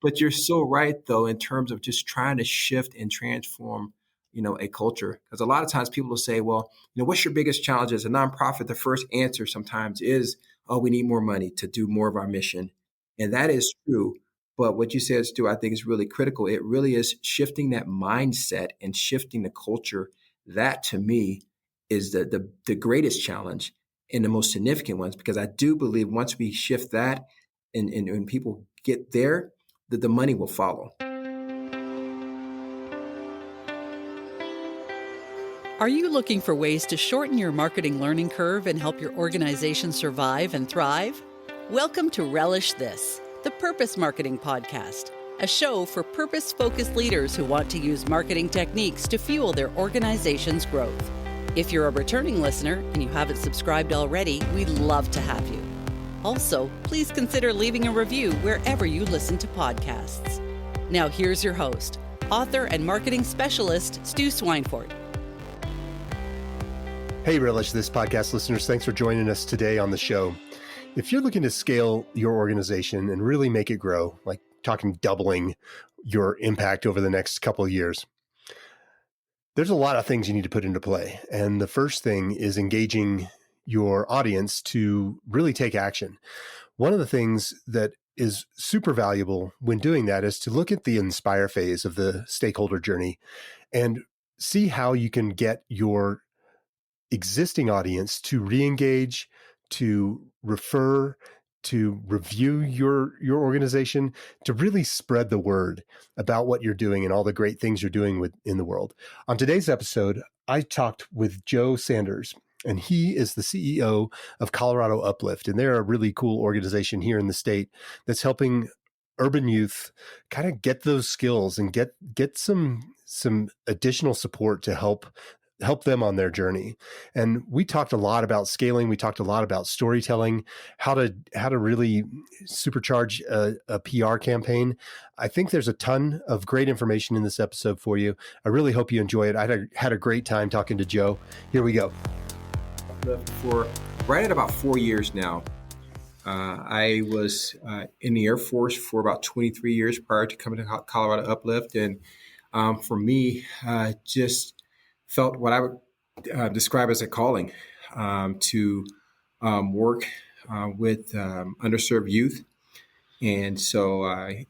But you're so right, though, in terms of just trying to shift and transform, a culture. Because a lot of times people will say, well, what's your biggest challenge as a nonprofit? The first answer sometimes is, oh, we need more money to do more of our mission. And that is true. But what you said, Stu, I think is really critical. It really is shifting that mindset and shifting the culture. That to me is the greatest challenge and the most significant ones, because I do believe once we shift that and when people get there, that the money will follow. Are you looking for ways to shorten your marketing learning curve and help your organization survive and thrive? Welcome to Relish This, the Purpose Marketing Podcast, a show for purpose-focused leaders who want to use marketing techniques to fuel their organization's growth. If you're a returning listener and you haven't subscribed already, we'd love to have you. Also, please consider leaving a review wherever you listen to podcasts. Now here's your host, author and marketing specialist, Stu Swineford. Hey, Relish This podcast listeners. Thanks for joining us today on the show. If you're looking to scale your organization and really make it grow, like talking doubling your impact over the next couple of years, there's a lot of things you need to put into play. And the first thing is engaging your audience to really take action. One of the things that is super valuable when doing that is to look at the inspire phase of the stakeholder journey and see how you can get your existing audience to re-engage, to refer, to review your organization, to really spread the word about what you're doing and all the great things you're doing in the world. On today's episode, I talked with Joe Sanders, and he is the CEO of Colorado Uplift, and they're a really cool organization here in the state that's helping urban youth kind of get those skills and get some additional support to help them on their journey. And we talked a lot about scaling. We talked a lot about storytelling, how to really supercharge a PR campaign. I think there's a ton of great information in this episode for you. I really hope you enjoy it. I had a great time talking to Joe. Here we go. For right at about 4 years now. I was in the Air Force for about 23 years prior to coming to Colorado Uplift. And for me, just felt what I would describe as a calling to work with underserved youth. And so I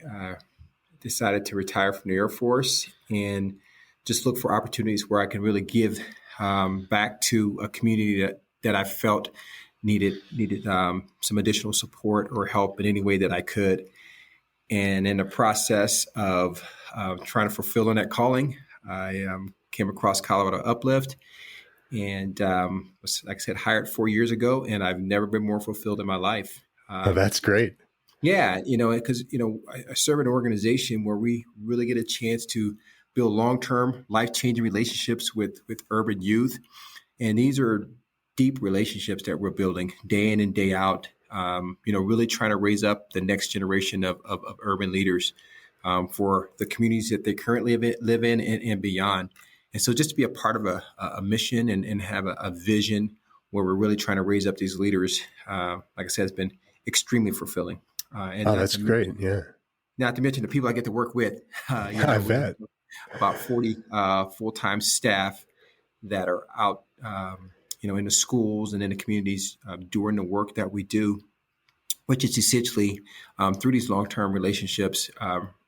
decided to retire from the Air Force and just look for opportunities where I can really give back to a community that I felt needed some additional support or help in any way that I could. And in the process of trying to fulfill on that calling, I came across Colorado Uplift and was, like I said, hired 4 years ago, and I've never been more fulfilled in my life. That's great. Yeah, because I serve an organization where we really get a chance to build long-term, life-changing relationships with urban youth, and these are deep relationships that we're building day in and day out. Really trying to raise up the next generation of urban leaders for the communities that they currently live in and beyond. And so just to be a part of a mission and have a vision where we're really trying to raise up these leaders, like I said, has been extremely fulfilling. That's great. Yeah. Not to mention the people I get to work with. I bet. About 40 full-time staff that are out, in the schools and in the communities doing the work that we do, which is essentially through these long-term relationships,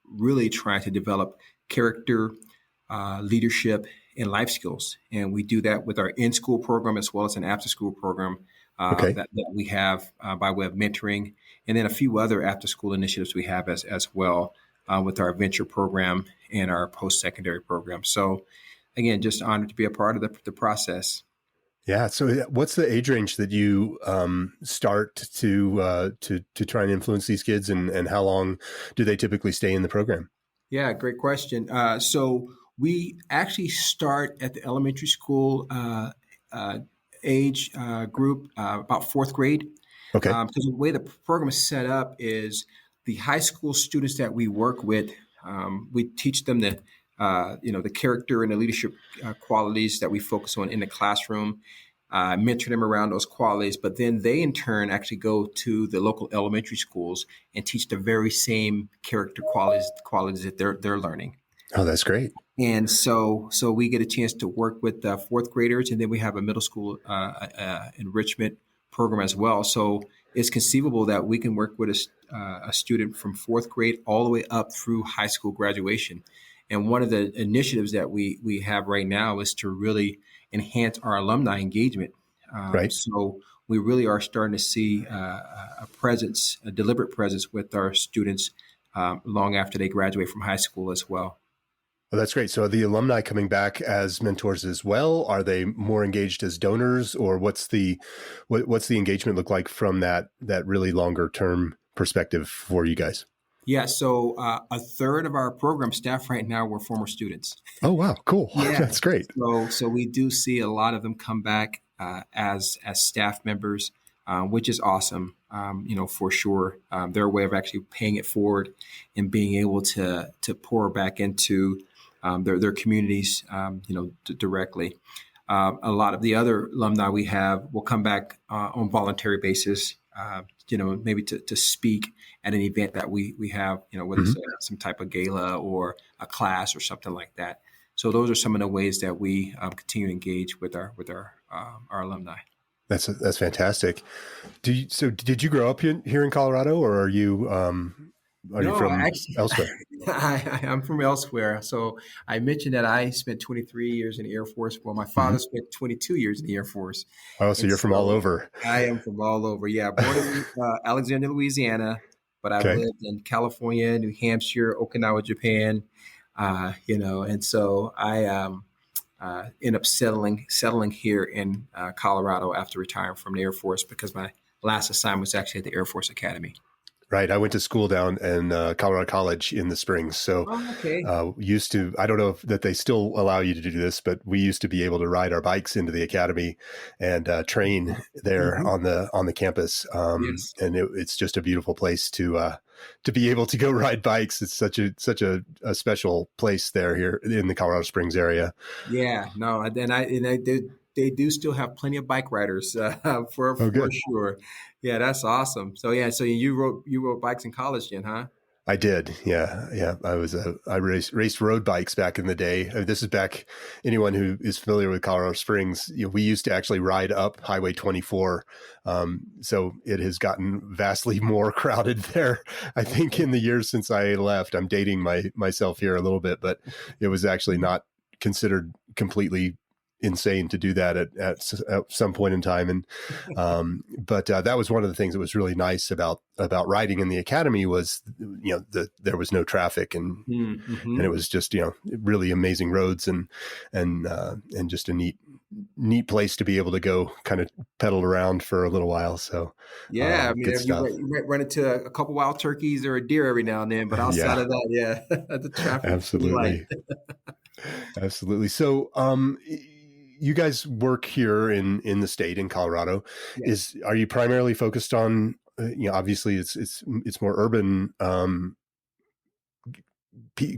really trying to develop character, leadership, and life skills. And we do that with our in-school program as well as an after-school program that we have by way of mentoring, and then a few other after-school initiatives we have as well with our venture program and our post-secondary program. So again, just honored to be a part of the process. Yeah. So what's the age range that you start to try and influence these kids, and how long do they typically stay in the program? Yeah, great question. So we actually start at the elementary school age group, about fourth grade. Okay. Because the way the program is set up is the high school students that we work with, we teach them the character and the leadership qualities that we focus on in the classroom. mentor them around those qualities, but then they in turn actually go to the local elementary schools and teach the very same character qualities that they're learning. Oh, that's great. And so we get a chance to work with fourth graders, and then we have a middle school enrichment program as well. So it's conceivable that we can work with a student from fourth grade all the way up through high school graduation. And one of the initiatives that we have right now is to really enhance our alumni engagement. Right. So we really are starting to see a presence, a deliberate presence with our students long after they graduate from high school as well. Well, that's great. So are the alumni coming back as mentors as well? Are they more engaged as donors, or what's the engagement look like from that really longer term perspective for you guys? Yeah, so a third of our program staff right now were former students. Oh, wow. Cool. Yeah. That's great. So we do see a lot of them come back as staff members, which is awesome. For sure. Their way of actually paying it forward and being able to pour back into their communities, directly. A lot of the other alumni we have will come back on voluntary basis, maybe to speak at an event that we have, whether it's some type of gala or a class or something like that. So those are some of the ways that we continue to engage with our alumni. That's fantastic. Did you grow up here in Colorado, or are you from elsewhere? I'm from elsewhere. So I mentioned that I spent 23 years in the Air Force. Well, my father spent 22 years in the Air Force. Oh, so you're from all over. I am from all over. Yeah, born in Alexandria, Louisiana, but I've lived in California, New Hampshire, Okinawa, Japan. And so I end up settling here in Colorado after retiring from the Air Force, because my last assignment was actually at the Air Force Academy. Right. I went to school down in Colorado College in the Springs. So used to, I don't know if that they still allow you to do this, but we used to be able to ride our bikes into the academy and train there on the campus. Yes. And it's just a beautiful place to be able to go ride bikes. It's such a special place here in the Colorado Springs area. Yeah, no, they do still have plenty of bike riders for sure. Yeah, that's awesome. So you rode bikes in college then, huh? I did. Yeah. I raced road bikes back in the day. This is back, anyone who is familiar with Colorado Springs, we used to actually ride up Highway 24. So it has gotten vastly more crowded there, I think, in the years since I left. I'm dating myself here a little bit, but it was actually not considered completely insane to do that at some point in time. And but that was one of the things that was really nice about riding in the academy was there was no traffic and it was just really amazing roads and just a neat place to be able to go kind of pedal around for a little while. So yeah, I mean, you might run into a couple wild turkeys or a deer every now and then, but outside of that, the traffic. Absolutely. Absolutely. So you guys work here in the state in Colorado. Yes. Are you primarily focused on obviously it's more urban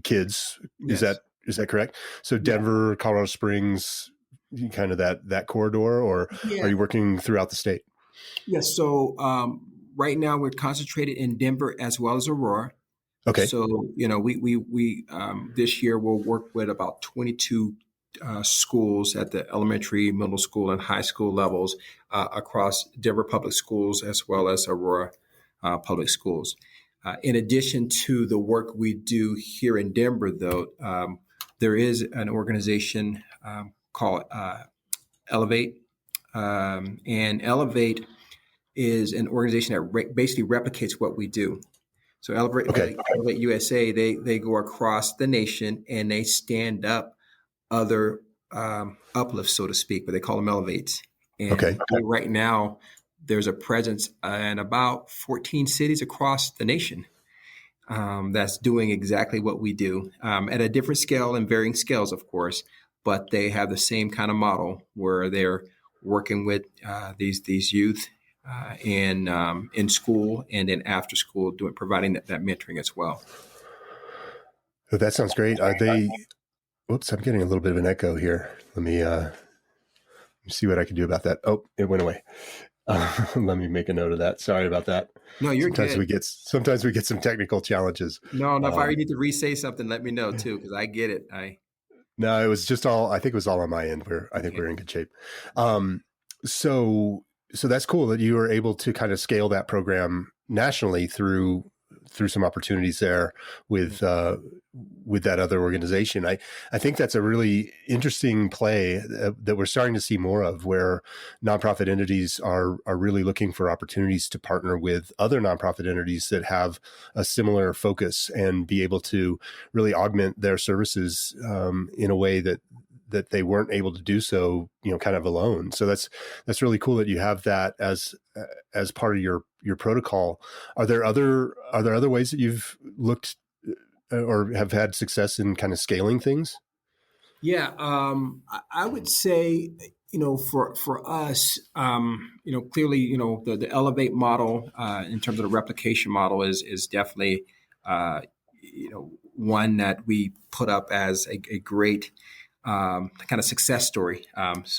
kids? Yes. Is that correct? So Denver, Colorado Springs, kind of that corridor, or are you working throughout the state? Yes. So right now we're concentrated in Denver as well as Aurora. Okay. So we this year we'll work with about 22 schools at the elementary, middle school, and high school levels across Denver public schools as well as Aurora public schools. In addition to the work we do here in Denver, though, there is an organization called Elevate. And Elevate is an organization that basically replicates what we do. So Elevate USA, they go across the nation and they stand up other uplifts, so to speak, but they call them elevates. And right now, there's a presence in about 14 cities across the nation that's doing exactly what we do at a different scale and varying scales, of course, but they have the same kind of model where they're working with these youth in school and then after school, providing that mentoring as well. That sounds great. Are they? Whoops, I'm getting a little bit of an echo here. Let me see what I can do about that. Oh, it went away. Let me make a note of that. Sorry about that. No, you're good. Sometimes we get some technical challenges. No, if I need to re-say something, let me know too, because I get it. No, it was just all, I think it was all on my end where I think Okay. we're in good shape. Um, so, so that's cool that you were able to kind of scale that program nationally through some opportunities there with that other organization. I think that's a really interesting play that we're starting to see more of, where nonprofit entities are really looking for opportunities to partner with other nonprofit entities that have a similar focus and be able to really augment their services in a way that they weren't able to do so, kind of alone. So that's really cool that you have that as part of your protocol. Are there other ways that you've looked or have had success in kind of scaling things? Yeah, I would say, for us, clearly, the Elevate model in terms of the replication model is definitely, one that we put up as a great kind of success story,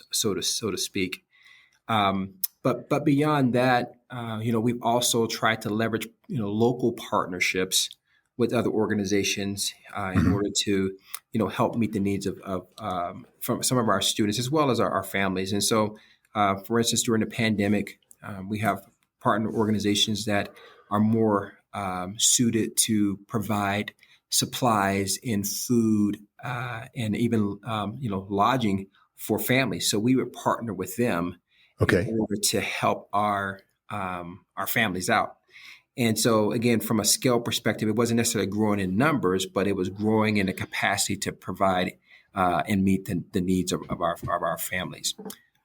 so to speak. But beyond that, we've also tried to leverage local partnerships with other organizations in Mm-hmm. order to help meet the needs of from some of our students as well as our families. And so, for instance, during the pandemic, we have partner organizations that are more suited to provide supplies in food and even lodging for families. So we would partner with them in Okay. order to help our families out. And so, again, from a scale perspective, it wasn't necessarily growing in numbers, but it was growing in the capacity to provide and meet the needs of our families.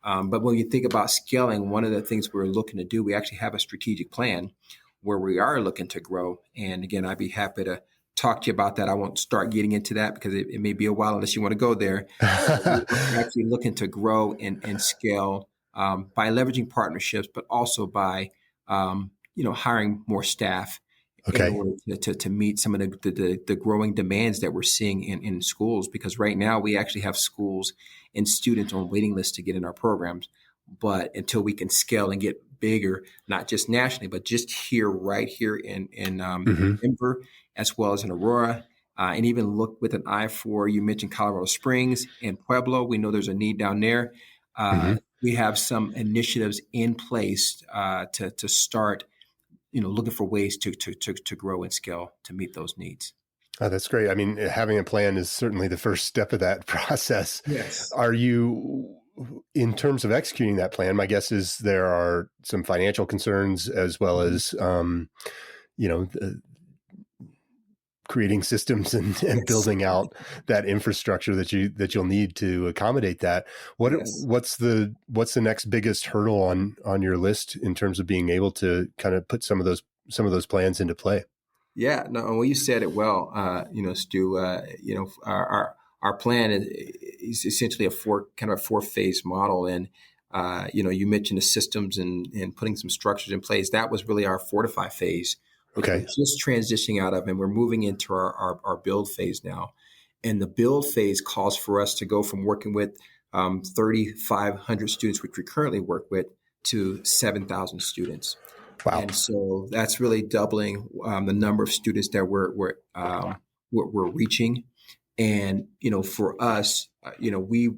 But when you think about scaling, one of the things we're looking to do, we actually have a strategic plan where we are looking to grow. And again, I'd be happy to talk to you about that. I won't start getting into that because it may be a while unless you want to go there. We're actually looking to grow and scale by leveraging partnerships, but also by hiring more staff in Okay. order to meet some of the growing demands that we're seeing in schools. Because right now we actually have schools and students on waiting lists to get in our programs. But until we can scale and get bigger, not just nationally, but just right here in Mm-hmm. Denver, as well as in Aurora, and even look with an eye for, you mentioned Colorado Springs and Pueblo. We know there's a need down there. Mm-hmm. We have some initiatives in place to start, looking for ways to grow and scale to meet those needs. Oh, that's great. I mean, having a plan is certainly the first step of that process. Yes. Are you, in terms of executing that plan, my guess is there are some financial concerns as well Mhm. as, the creating systems and Yes. building out that infrastructure that you'll need to accommodate that. Yes. What's the next biggest hurdle on your list in terms of being able to kind of put some of those plans into play? Yeah, no, well, you said it well, Stu. Our plan is essentially a four phase model, and you mentioned the systems and putting some structures in place. That was really our fortify phase, which we're Okay. just transitioning out of, and we're moving into our build phase now. And the build phase calls for us to go from working with 3,500 students, which we currently work with, to 7,000 students. Wow. And so that's really doubling the number of students that we're reaching. And for us, we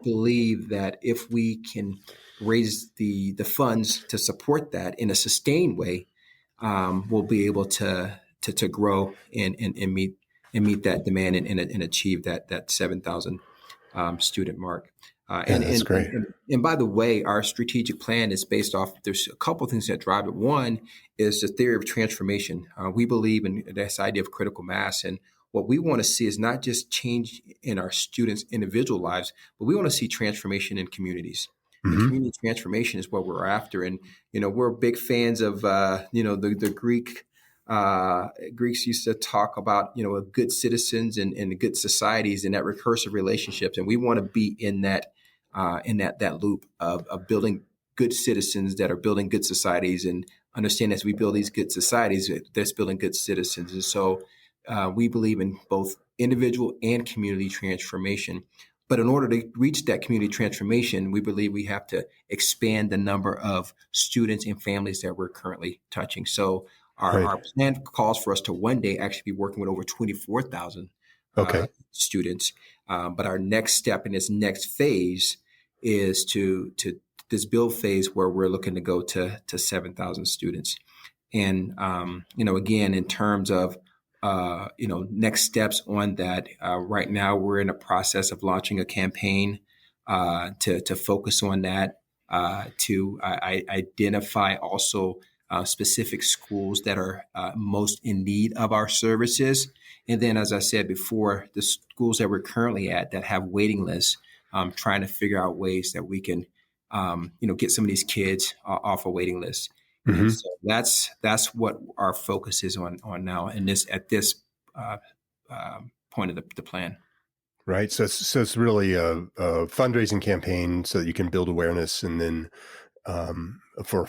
believe that if we can raise the funds to support that in a sustained way, we'll be able to grow and meet that demand and achieve that 7,000 student mark. Uh, Yeah, and, that's and, great. and, and by the way, our strategic plan is based off, there's a couple of things that drive it. One is the theory of transformation. We believe in this idea of critical mass. And what we want to see is not just change in our students' individual lives, but we want to see transformation in communities. And Hmm. community transformation is what we're after. And, we're big fans of, the Greeks used to talk about, good citizens and good societies and that recursive relationships. And we want to be in that loop of building good citizens that are building good societies, and understand as we build these good societies, that's building good citizens. And so we believe in both individual and community transformation. But in order to reach that community transformation, we believe we have to expand the number of students and families that we're currently touching. So Right. our plan calls for us to one day actually be working with over 24,000 Okay. students. But our next step in this next phase is to this build phase where we're looking to go to 7,000 students. And, again, in terms of, next steps on that, right now we're in the process of launching a campaign to focus on that, to identify also specific schools that are most in need of our services. And then, as I said before, the schools that we're currently at that have waiting lists, trying to figure out ways that we can, get some of these kids off a waiting list. And Mm-hmm. so that's what our focus is on now, and at this point of the plan. Right. So it's really a fundraising campaign so that you can build awareness, and then for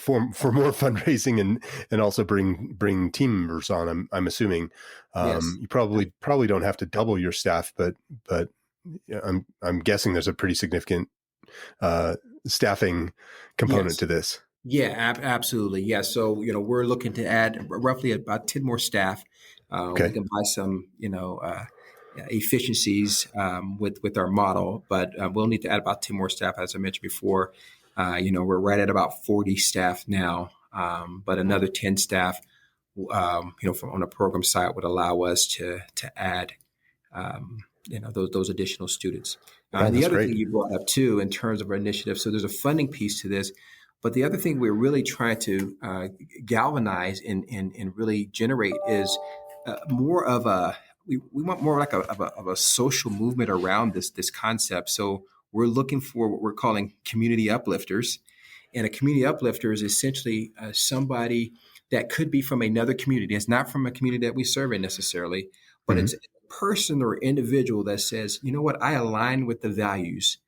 more fundraising, and also bring team members on. I'm assuming Yes. you probably don't have to double your staff, but yeah, I'm guessing there's a pretty significant staffing component Yes. to this. Yeah, absolutely. Yeah. So, we're looking to add roughly about 10 more staff. We Okay. can buy some, efficiencies with our model, but we'll need to add about 10 more staff, as I mentioned before. We're right at about 40 staff now, but another 10 staff, from on the program side would allow us to add, those additional students. Yeah, And the that's other great. thing you brought up too, in terms of our initiative, so there's a funding piece to this, but the other thing we're really trying to galvanize and really generate is more of we want more like of a social movement around this concept. So we're looking for what we're calling community uplifters, and a community uplifter is essentially somebody that could be from another community. It's not from a community that we serve in necessarily, but Hmm. it's a person or individual that says, you know what, I align with the values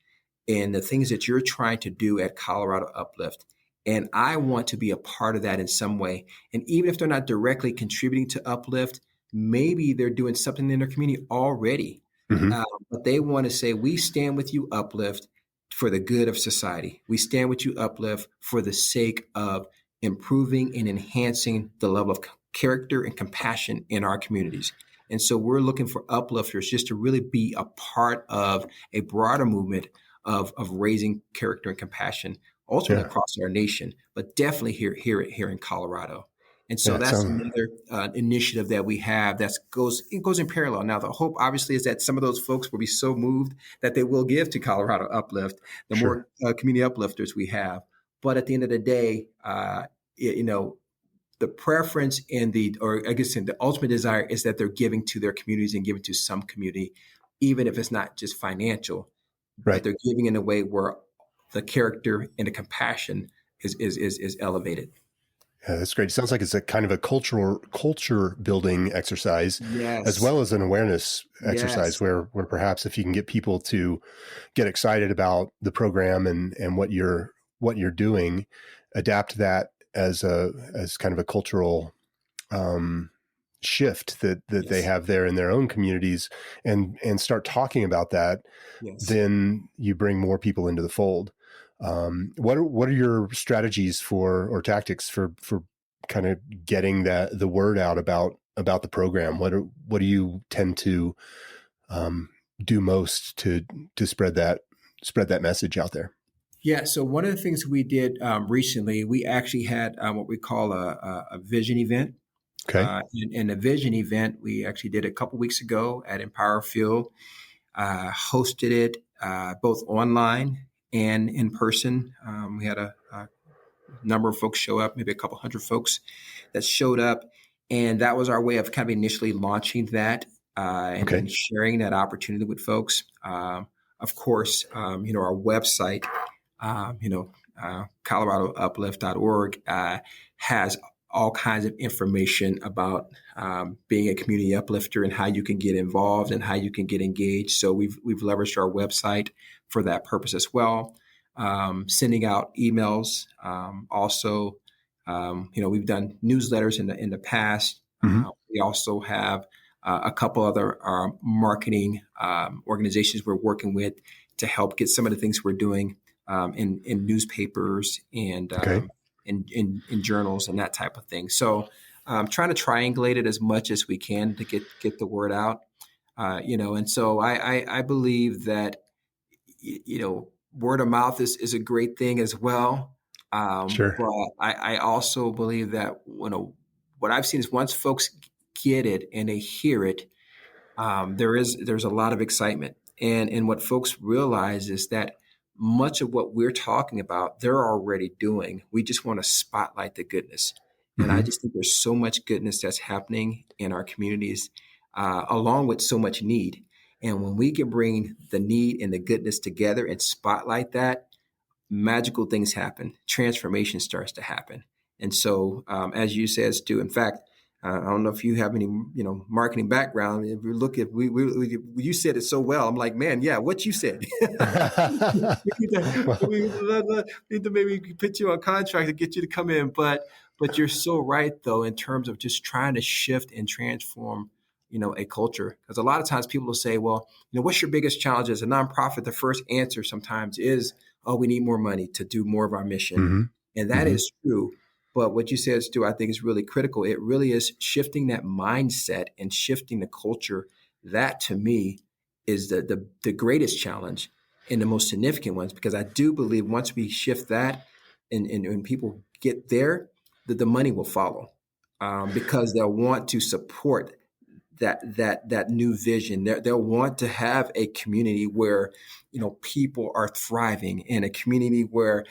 and the things that you're trying to do at Colorado Uplift. And I want to be a part of that in some way. And even if they're not directly contributing to Uplift, maybe they're doing something in their community already. Hmm. Uh, but they want to say, we stand with you, Uplift, for the good of society. We stand with you, Uplift, for the sake of improving and enhancing the level of character and compassion in our communities. And so we're looking for uplifters just to really be a part of a broader movement of raising character and compassion, ultimately Yeah. across our nation, but definitely here in Colorado. And Yeah. so It that's sounds another initiative that we have that goes in parallel. Now, the hope obviously is that some of those folks will be so moved that they will give to Colorado Uplift, the sure. more community uplifters we have. But at the end of the day, the preference or I guess the ultimate desire is that they're giving to their communities and giving to some community, even if it's not just financial, but Right. they're giving in a way where the character and the compassion is elevated. Yeah, that's great. It sounds like it's a kind of a culture building exercise, as Yes. well as an awareness exercise, Yes. where perhaps if you can get people to get excited about the program and what you're doing, adapt that as kind of a cultural um, shift that they Yes. have there in their own communities, and start talking about that, Yes. then you bring more people into the fold. What are your strategies or tactics for kind of getting the word out about the program? What do you tend to um, do most to spread that message out there? Yeah. So one of the things we did recently, we actually had what we call a vision event. Okay. In a vision event, we actually did a couple weeks ago at Empower Field. Hosted it both online and in person. We had a number of folks show up, maybe a couple hundred folks that showed up. And that was our way of kind of initially launching that Okay. and sharing that opportunity with folks. Of course, our website, coloradouplift.org, has all kinds of information about being a community uplifter and how you can get involved and how you can get engaged. So we've leveraged our website for that purpose as well. Sending out emails. Also, we've done newsletters in the past. Hmm. We also have a couple other marketing organizations we're working with to help get some of the things we're doing in newspapers and Okay. in journals and that type of thing. So trying to triangulate it as much as we can to get the word out. And so I believe that word of mouth is a great thing as well. Sure. But I also believe that what I've seen is once folks get it and they hear it, there's a lot of excitement. And what folks realize is that much of what we're talking about, they're already doing. We just want to spotlight the goodness. And I Mm-hmm. just think there's so much goodness that's happening in our communities, along with so much need. And when we can bring the need and the goodness together and spotlight that, magical things happen. Transformation starts to happen. And so, as you said, Stu, in fact, I don't know if you have any, marketing background. If we look at, you said it so well. I'm like, man, yeah, what you said. we need to, Well, we need to maybe put you on contract to get you to come in. But you're so right, though, in terms of just trying to shift and transform, a culture. Because a lot of times people will say, well, what's your biggest challenge as a nonprofit? The first answer sometimes is, oh, we need more money to do more of our mission. mm-hmm. And that Mm-hmm. is true. But what you said, Stu, I think is really critical. It really is shifting that mindset and shifting the culture. That to me is the greatest challenge and the most significant ones, because I do believe once we shift that and people get there, that the money will follow, because they'll want to support that new vision. They'll want to have a community where people are thriving, in a community where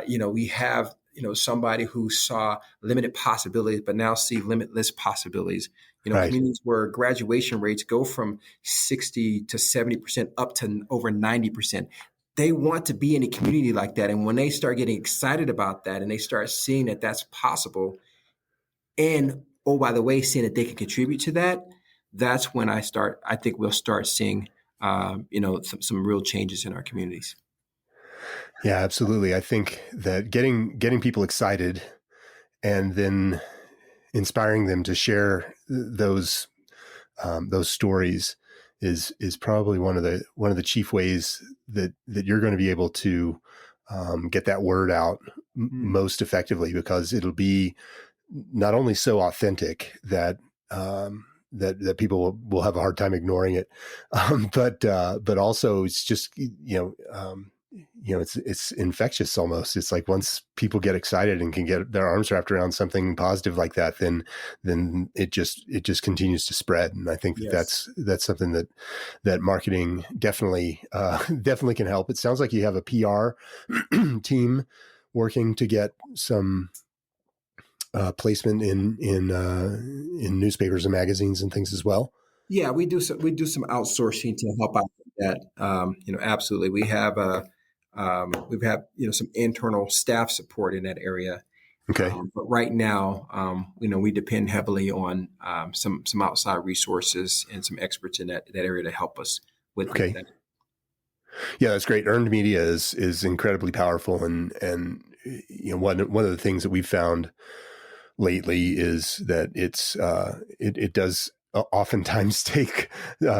we have somebody who saw limited possibilities but now see limitless possibilities. Right. Communities where graduation rates go from 60 to 70% up to over 90%. They want to be in a community like that, and when they start getting excited about that and they start seeing that that's possible, and oh, by the way, seeing that they can contribute to that, that's when I think we'll start seeing, some real changes in our communities. Yeah, absolutely. I think that getting people excited and then inspiring them to share those stories is probably one of the chief ways that you're going to be able to get that word out most effectively, because it'll be not only so authentic that that people will have a hard time ignoring it, but also it's just it's infectious almost. It's like once people get excited and can get their arms wrapped around something positive like that, then it just continues to spread. And I think Yes. that's something that marketing definitely can help. It sounds like you have a PR team working to get some placement in newspapers and magazines and things as well. Yeah, we do some outsourcing to help out with that. Absolutely. We've had some internal staff support in that area. Okay. But right now, we depend heavily on some outside resources and some experts in that area to help us with Okay. that. Yeah, that's great. Earned media is incredibly powerful, and one of the things that we've found lately is that it does oftentimes take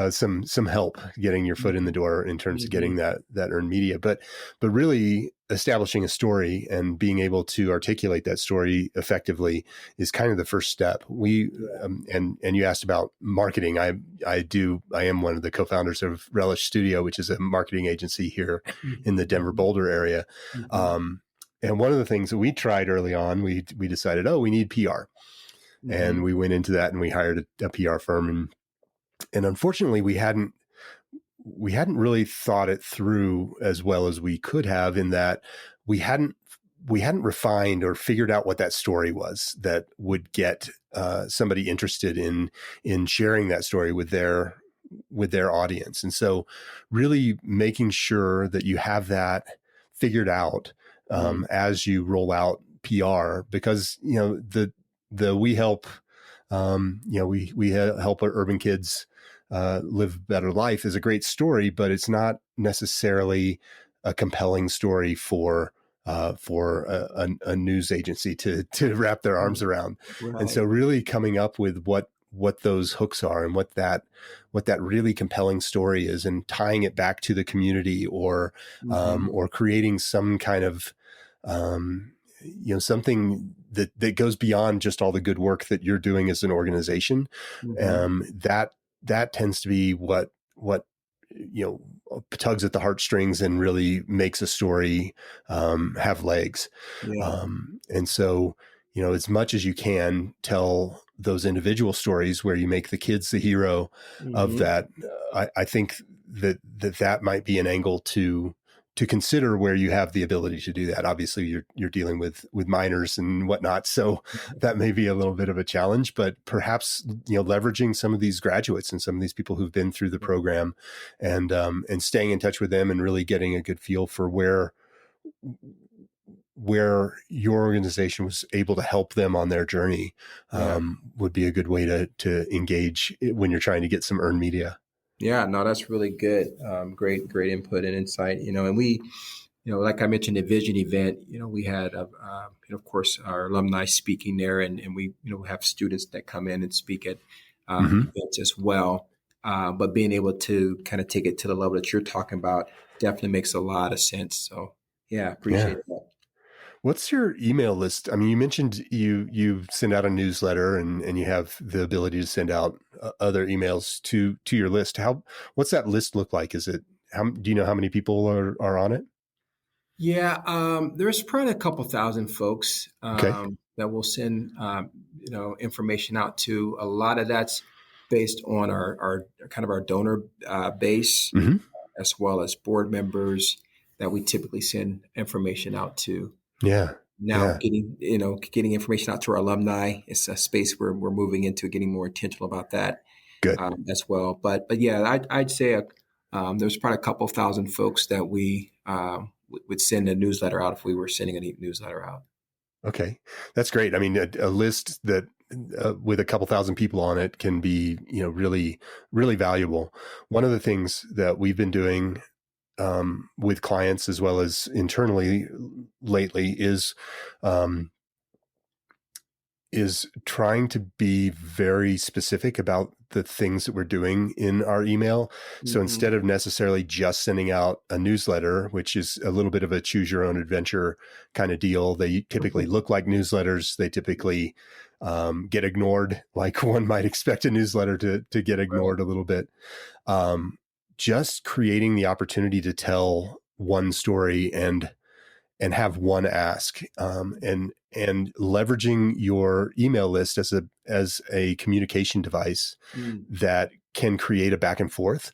some help getting your foot in the door in terms of getting that earned media, but really establishing a story and being able to articulate that story effectively is kind of the first step. And you asked about marketing. I am one of the co-founders of Relish Studio, which is a marketing agency here in the Denver Boulder area. And one of the things that we tried early on, we decided, we need PR. And we went into that and we hired a PR firm, and unfortunately we hadn't really thought it through as well as we could have, in that we hadn't refined or figured out what that story was that would get somebody interested in sharing that story with their audience. And so really making sure that you have that figured out as you roll out PR, because we help we help our urban kids live a better life is a great story, but it's not necessarily a compelling story for a news agency to wrap their arms around. Right. And so really coming up with what what those hooks are and what that really compelling story is, and tying it back to the community, or creating some kind of something that goes beyond just all the good work that you're doing as an organization. Mm-hmm. That tends to be what tugs at the heartstrings and really makes a story have legs. Yeah. And so, as much as you can, tell those individual stories where you make the kids the hero of Mm-hmm. that. I think that might be an angle to consider, where you have the ability to do that. Obviously, you're dealing with minors and whatnot, so that may be a little bit of a challenge. But perhaps leveraging some of these graduates and some of these people who've been through the program, and staying in touch with them and really getting a good feel for where your organization was able to help them on their journey Yeah. would be a good way to engage when you're trying to get some earned media. Yeah, no, that's really good. Great input and insight. And we, like I mentioned, the Vision event. We had, of course, our alumni speaking there, and we, have students that come in and speak at Mm-hmm. events as well. But being able to kind of take it to the level that you're talking about definitely makes a lot of sense. So, yeah, Yeah. appreciate that. What's your email list? I mean, you mentioned you send out a newsletter, and you have the ability to send out other emails to your list. What's that list look like? Do you know how many people are on it? Yeah, there's probably a couple thousand folks Okay. that will send information out to. A lot of that's based on our kind of our donor base, Mm-hmm. as well as board members that we typically send information out to. Yeah. Now, Yeah. getting information out to our alumni, it's a space where we're moving into, getting more intentional about that Good. as well. But yeah, I'd say there's probably a couple thousand folks that we would send a newsletter out if we were sending a newsletter out. Okay. That's great. I mean, a list that with a couple thousand people on it can be, really, really valuable. One of the things that we've been doing with clients as well as internally lately um, is trying to be very specific about the things that we're doing in our email. So Mm-hmm. instead of necessarily just sending out a newsletter, which is a little bit of a choose your own adventure kind of deal, they typically look like newsletters. They typically get ignored, like one might expect a newsletter to get Right. ignored a little bit. Um, just creating the opportunity to tell one story and have one ask, and leveraging your email list as a communication device Mm. that can create a back and forth.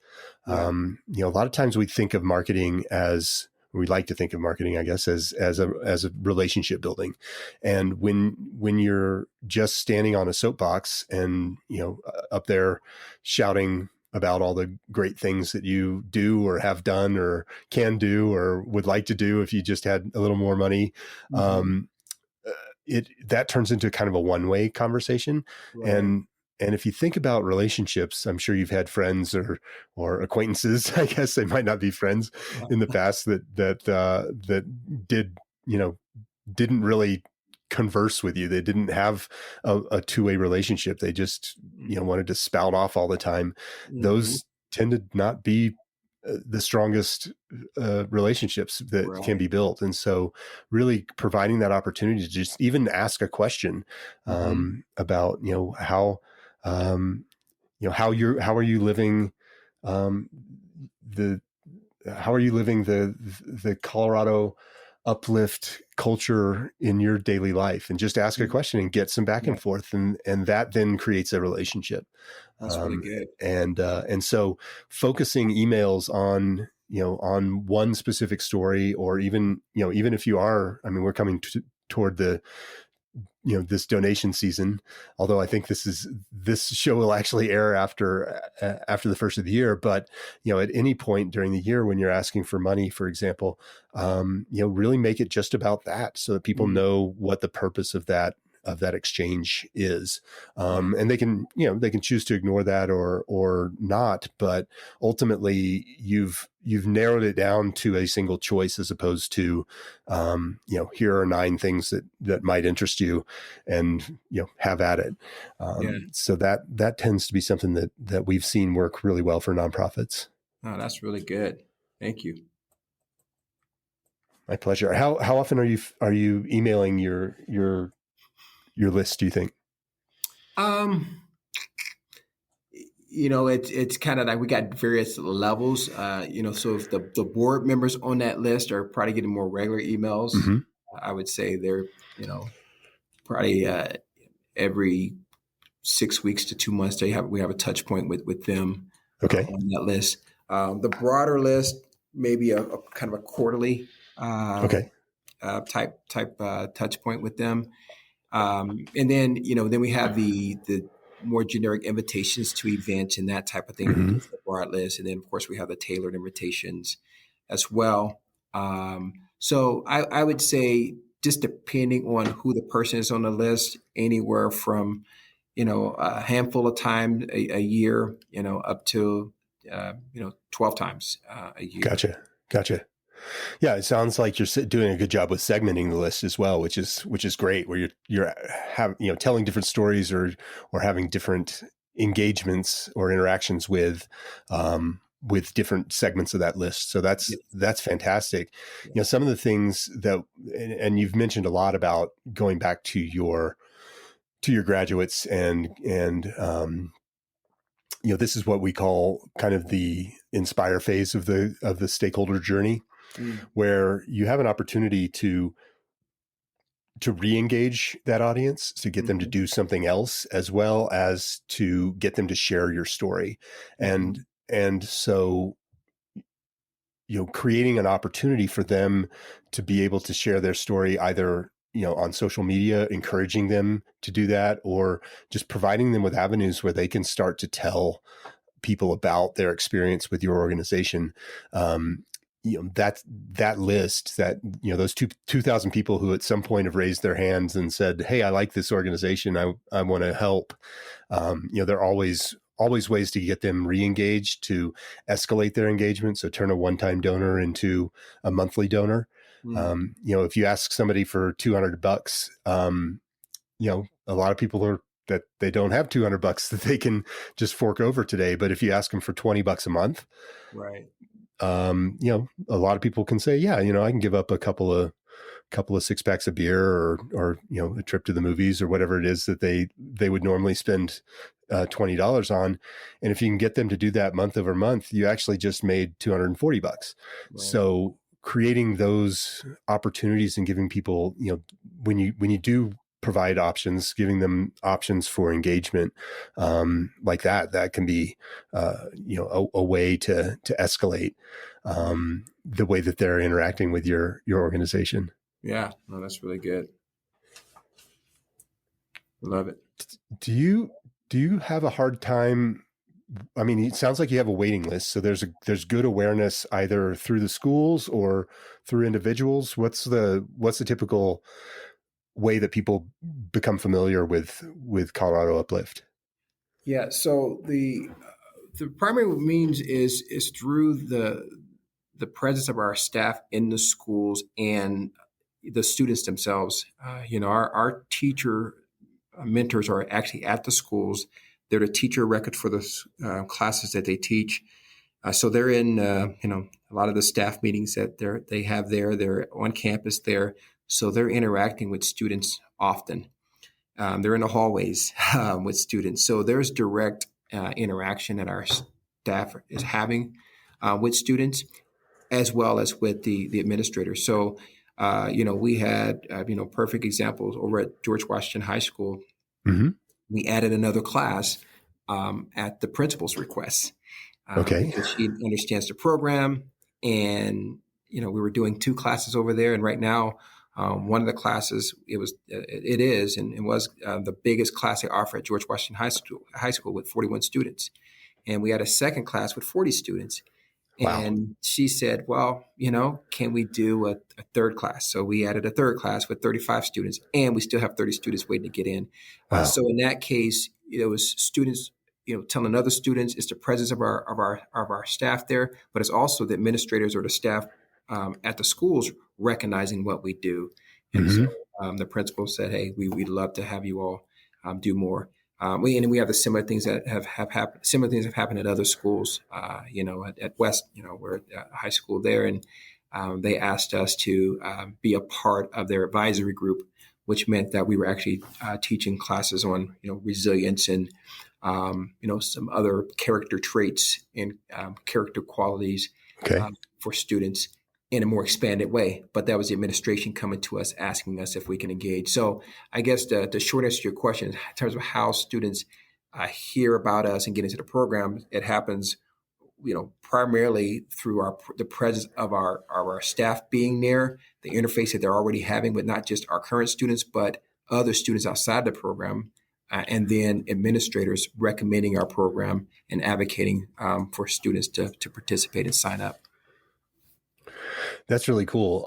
Yeah. A lot of times we think of marketing we like to think of marketing, I guess, as a relationship building. And when you're just standing on a soapbox and, up there shouting about all the great things that you do or have done or can do or would like to do if you just had a little more money, Mm-hmm. uh, that turns into kind of a one-way conversation. Right. And if you think about relationships, I'm sure you've had friends or acquaintances, I guess they might not be friends in the past, that did, didn't really converse with you. They didn't have a two-way relationship. They just, wanted to spout off all the time. Mm-hmm. Those tend to not be the strongest relationships that can Right. be built. And so really providing that opportunity to just even ask a question Mm-hmm. about, um, how are you living um, the how are you living the Colorado uplift culture in your daily life, and just ask a question and get some back Yeah, and forth, and that then creates a relationship. that's really good. And so focusing emails on, on one specific story, or even if you are, I mean, we're coming toward this donation season, although I think this show will actually air after the first of the year. But at any point during the year when you're asking for money, for example, really make it just about that, so that people Mm. know what the purpose of that that exchange is. Yeah. And they can, they can choose to ignore that or not, but ultimately you've narrowed it down to a single choice as opposed to, here are 9 things that might interest you, and, have at it. Yeah. So that tends to be something that we've seen work really well for nonprofits. Oh, that's really good. Thank you. My pleasure. How often are you emailing your list, do you think? Um, it's kind of like we got various levels. So if the board members on that list are probably getting more regular emails, Mm-hmm. I would say they're, probably every 6 weeks to 2 months, we have a touch point with them Okay. on that list. The broader list, maybe a kind of a quarterly Okay. type touch point with them. And then we have the more generic invitations to events and that type of thing. Mm-hmm. Just the broad list, and then of course we have the tailored invitations as well. So I would say, just depending on who the person is on the list, anywhere from a handful of times a year, up to 12 times a year. Gotcha. Yeah, it sounds like you're doing a good job with segmenting the list as well, which is great. Where you're telling different stories or having different engagements or interactions with different segments of that list. So Yeah. that's fantastic. Yeah. Some of the things that, and you've mentioned a lot about going back to your graduates and this is what we call kind of the inspire phase of the stakeholder journey, Mm. where you have an opportunity to re-engage that audience, to get them to Mhm. do something else, as well as to get them to share your story. Mhm. And so, creating an opportunity for them to be able to share their story, either, on social media, encouraging them to do that, or just providing them with avenues where they can start to tell people about their experience with your organization. That list, that, those 2,000 people who at some point have raised their hands and said, "Hey, I like this organization. I want to help." There are always ways to get them re-engaged, to escalate their engagement. So turn a one-time donor into a monthly donor. Mm. If you ask somebody for $200, a lot of people are that they don't have $200 that they can just fork over today. But if you ask them for $20 a month, Right. a lot of people can say, yeah, I can give up a couple of 6-packs of beer or a trip to the movies or whatever it is that they would normally spend $20 on. And if you can get them to do that month over month, you actually just made $240. Right. So creating those opportunities and giving people, when you do provide options, giving them options for engagement, like that can be, a way to escalate Right. the way that they're interacting with your organization. Yeah. No, that's really good. Love it. Do you have a hard time? I mean, it sounds like you have a waiting list, so there's good awareness either through the schools or through individuals. What's the typical way that people become familiar with Colorado Uplift? Yeah. So the primary means is through the presence of our staff in the schools and the students themselves. Our teacher mentors are actually at the schools. They're the teacher record for the classes that they teach. So they're in, a lot of the staff meetings that they have there. They're on campus there, so they're interacting with students often. They're in the hallways with students, so there's direct interaction that our staff is having with students, as well as with the administrators. So, we had perfect examples over at George Washington High School. Mm-hmm. We added another class at the principal's request, Okay. because she understands the program. And we were doing 2 classes over there, and right now, one of the classes, it is and was the biggest class they offer at George Washington High School with 41 students, and we had a second class with 40 students. Wow. And she said, well, can we do a third class? So we added a third class with 35 students, and we still have 30 students waiting to get in. Wow. So in that case, it was students, telling other students. It's the presence of our staff there, but it's also the administrators or the staff at the schools recognizing what we do. And so Hmm. the principal said, hey, we'd love to have you all do more. We have the similar things that have happened. Similar things have happened at other schools. At West, we're at a high school there, and they asked us to be a part of their advisory group, which meant that we were actually teaching classes on resilience and some other character traits and character qualities Okay. for students in a more expanded way. But that was the administration coming to us asking us if we can engage. So I guess the short answer to your question in terms of how students hear about us and get into the program, it happens, primarily through the presence of our staff being there, the interface that they're already having with not just our current students, but other students outside the program, and then administrators recommending our program and advocating for students to participate and sign up. That's really cool.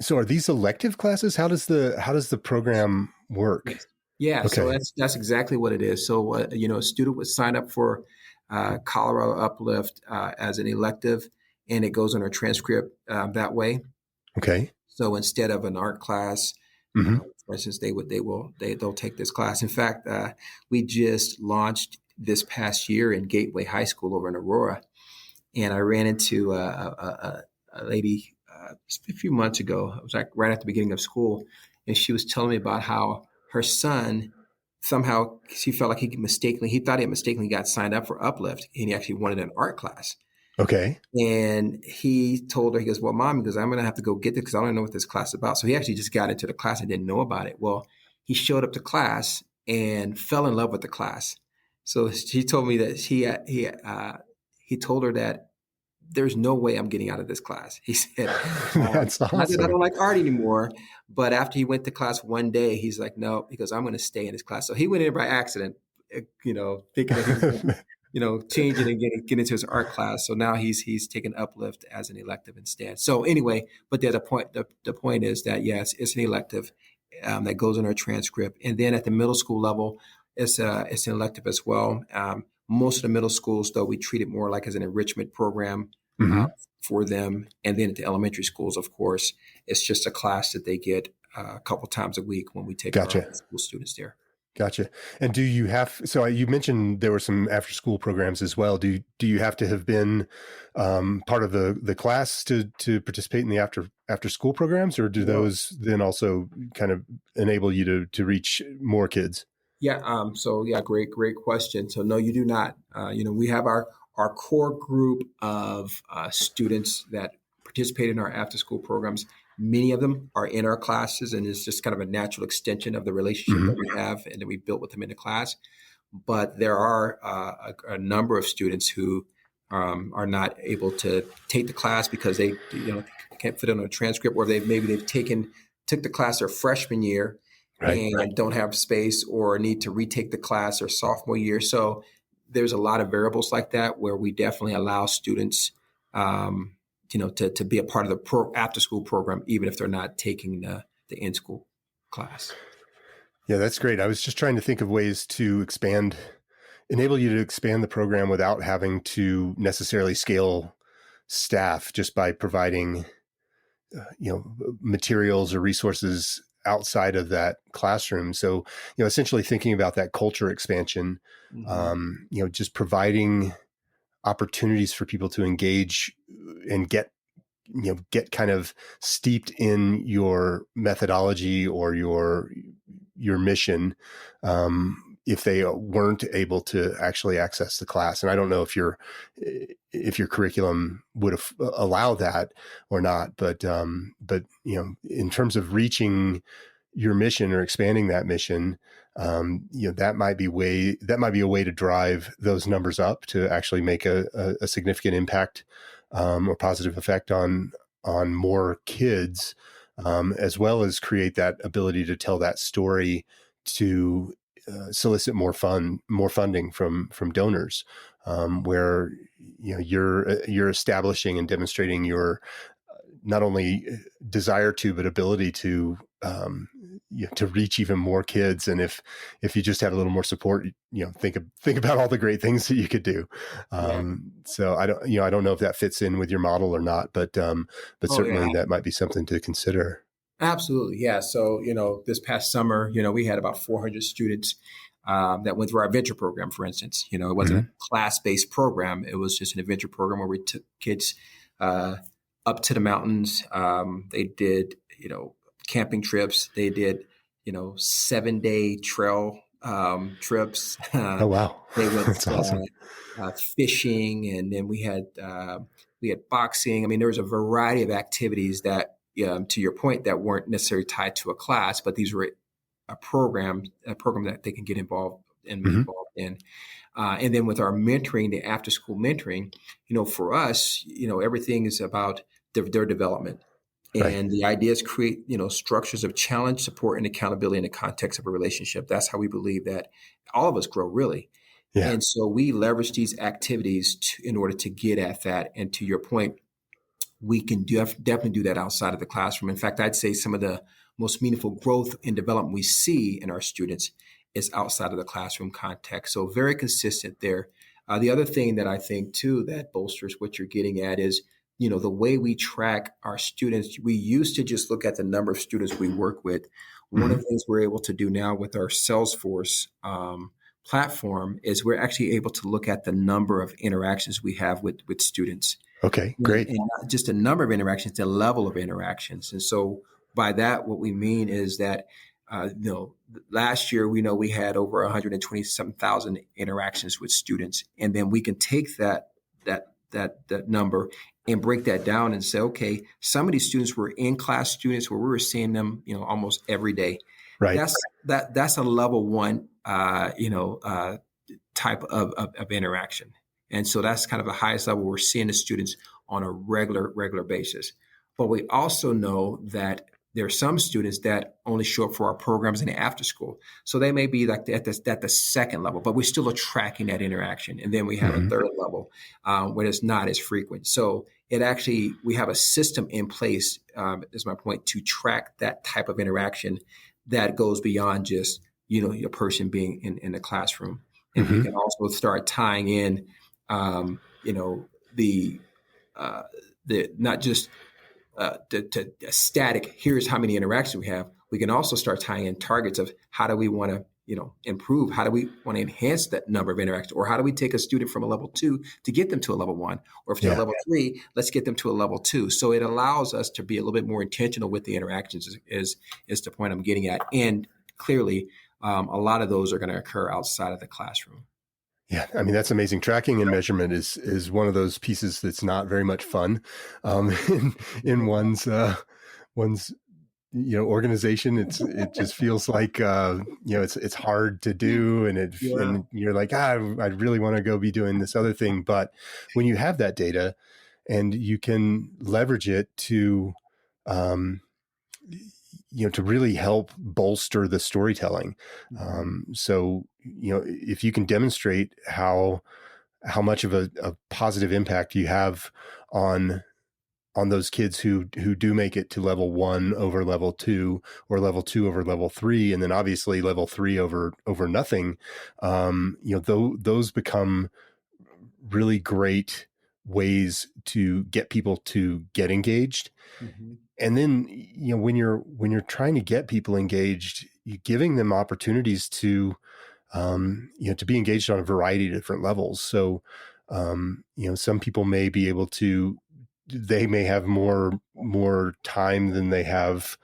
So are these elective classes? How does the program work? Yes. Yeah, so Okay. that's exactly what it is. So, a student would sign up for Colorado Uplift as an elective, and it goes on our transcript that way. Okay. So instead of an art class, Hmm. for instance, they'll take this class. In fact, we just launched this past year in Gateway High School over in Aurora, and I ran into a lady a few months ago. It was like right at the beginning of school, and she was telling me about how her son somehow she felt like he thought he had mistakenly got signed up for Uplift, and he actually wanted an art class. Okay. And he told her, he goes, well, Mom, he goes, I'm going to have to go get this because I don't know what this class is about. So he actually just got into the class and didn't know about it. Well, he showed up to class and fell in love with the class. So she told me that he told her that there's no way I'm getting out of this class. He said, That's not that I awesome. don't like art anymore, but after he went to class one day, he's like, no, because I'm going to stay in this class. So he went in by accident, thinking that he was going to, change it and get into his art class. So now he's taking Uplift as an elective instead. So anyway, but the point is that yes, it's an elective that goes in our transcript, and then at the middle school level, it's an elective as well. Most of the middle schools, though, we treat it more like as an enrichment program uh, Hmm. for them. And then at the elementary schools, of course, it's just a class that they get a couple times a week when we take our Gotcha. high school students there. Gotcha. And so you mentioned there were some after school programs as well. Do you have to have been part of the class to participate in the after school programs, or do No. those then also kind of enable you to reach more kids? Yeah. So yeah, great question. So no, you do not. We have our core group of students that participate in our after school programs. Many of them are in our classes, and it's just kind of a natural extension of the relationship that Hmm. we have and that we built with them in the class. But there are a number of students who are not able to take the class because they can't fit it on a transcript, or they've took the class their freshman year Right. and don't have space or need to retake the class their sophomore year. So there's a lot of variables like that where we definitely allow students, to be a part of the after school program, even if they're not taking the in school class. Yeah, that's great. I was just trying to think of ways to enable you to expand the program without having to necessarily scale staff, just by providing materials or resources outside of that classroom. So, essentially thinking about that culture expansion, Hmm. just providing opportunities for people to engage and get kind of steeped in your methodology or your mission, if they weren't able to actually access the class. And I don't know if your curriculum would allow that or not, but in terms of reaching your mission or expanding that mission, that might be a way to drive those numbers up to actually make a significant impact, or positive effect on more kids, as well as create that ability to tell that story, to solicit more funding from donors, where you're establishing and demonstrating your not only desire to, but ability to, to reach even more kids. And if you just had a little more support, think about all the great things that you could do. Yeah. So I don't know if that fits in with your model or not, but Oh yeah. certainly that might be something to consider. Absolutely. Yeah. So, this past summer, we had about 400 students that went through our adventure program, for instance. It wasn't a Mm-hmm. class-based program. It was just an adventure program where we took kids uh, up to the mountains. They did, camping trips. They did, 7-day trail trips. Oh, wow. They went That's awesome. fishing, and then we had boxing. I mean, there was a variety of activities that, to your point, that weren't necessarily tied to a class, but these were a program that they can get involved and be Mm-hmm. involved in. And then with our mentoring, the after school mentoring, for us, everything is about their development. Right. And the idea is create, structures of challenge, support, and accountability in the context of a relationship. That's how we believe that all of us grow, really. Yeah. And so we leverage these activities in order to get at that. And to your point, we can definitely do that outside of the classroom. In fact, I'd say some of the most meaningful growth and development we see in our students is outside of the classroom context. So very consistent there. The other thing that I think too that bolsters what you're getting at is, the way we track our students. We used to just look at the number of students we work with. One Mm-hmm. of the things we're able to do now with our Salesforce platform is we're actually able to look at the number of interactions we have with students. Okay, And great. not just a number of interactions, the level of interactions. And so by that, what we mean is that, last year, we know we had over 127,000 interactions with students. And then we can take that number and break that down and say, okay, some of these students were in-class students where we were seeing them, almost every day. Right. That's a level one, type of interaction. And so that's kind of the highest level we're seeing the students on a regular basis. But we also know that there are some students that only show up for our programs in the after school. So they may be like at the second level, but we still are tracking that interaction. And then we have a Mm-hmm. third level where it's not as frequent. So we have a system in place, is my point, to track that type of interaction that goes beyond just, your person being in the classroom. And we Mm-hmm. can also start tying in, the not just the static. Here's how many interactions we have. We can also start tying in targets of how do we want to improve? How do we want to enhance that number of interactions? Or how do we take a student from a level 2 to get them to a level 1? Or if they're a Yeah. level 3, let's get them to a level 2. So it allows us to be a little bit more intentional with the interactions is the point I'm getting at. And clearly, a lot of those are going to occur outside of the classroom. Yeah, I mean, that's amazing. Tracking and measurement is one of those pieces that's not very much fun in one's organization. It just feels like it's hard to do, and Yeah. and you're like, I really want to go be doing this other thing. But when you have that data and you can leverage it to to really help bolster the storytelling. So, if you can demonstrate how much of a positive impact you have on those kids who do make it to level 1 over level 2, or level 2 over level 3, and then obviously level 3 over nothing, those become really great ways to get people to get engaged. Mhm. And then, when you're trying to get people engaged, you're giving them opportunities to to be engaged on a variety of different levels. So some people may be able to, they may have more time than they have